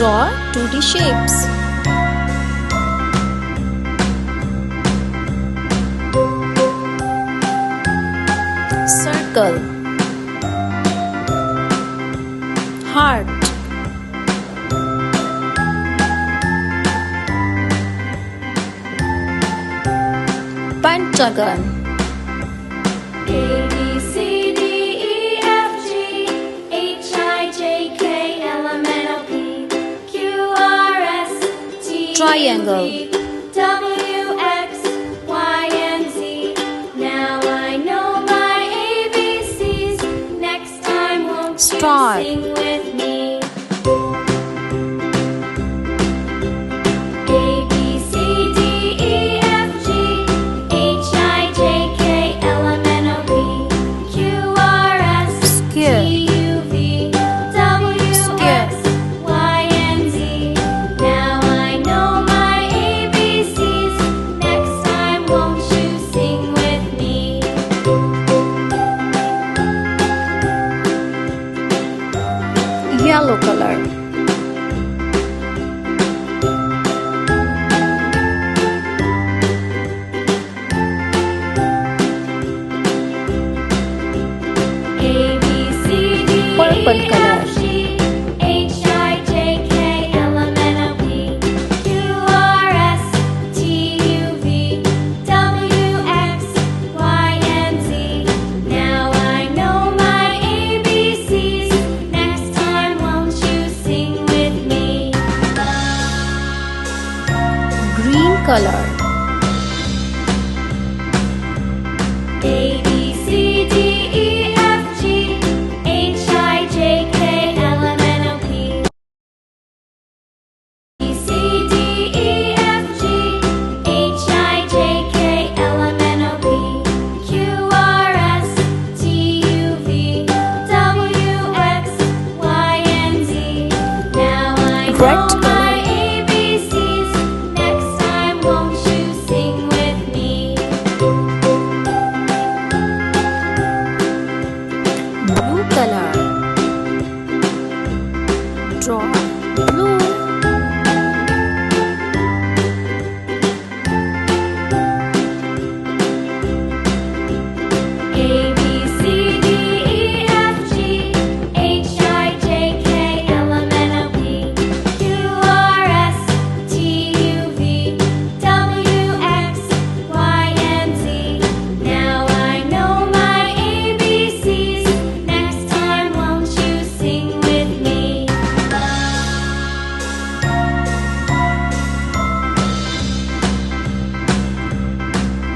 Draw 2D shapes. Circle, heart, pentagon, A, B, C, D, E, F, G, H, I, J, K, L, M, N, O, P, Q, R, S, T, Triangle. U, V, W, X, Y, and Z. Now I know my ABCs. Next time, won't Star. you sing with me? A, B, C, D, E, F, G, H, I, J, K, L, M, N, O, P, Q, R, S, Square. T, U, V, W, Square. X, Y, and Z. Now I know my ABCs. Next time, won't you sing with me? yellow color, A, B, C, D, Purple E, color. F, G, H, I, J, K, L, M, N, O, P, Q, R, S, T, U, V, W, X, Y, and Z. Now I know my ABCs. Next time, won't you sing with me? green color, A, B, C, D, E, F, G, H, I, J, K, L, M, N, O, P, B, C, D, E, F, G, H, I, J, K, L, M, N, O, P, Q, R, S, T, U, V, W, X, Y, and Z. Now I Red know color. my ABCs. Next time, won't you sing with me? blue color. Draw blue, A, B, C, D, E, F, G, H, I, J, K, L, M, N, O, P, Q, R, S, T, U, V, W, X, Y, and Z. Now I know my ABCs. Next time, won't you sing with me?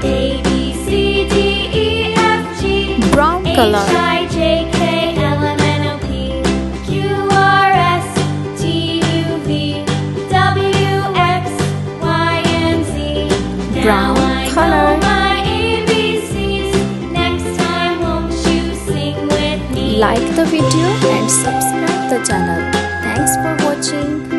A, B, C, D, E, F, G, brown color, H, I, J, K, L, M, N, O, P, Q, R, S, T, U, V, W, X, Y, and Z. Now Brown I color. know my ABCs. Next time, won't you sing with me? like the video and subscribe the channel. Thanks for watching.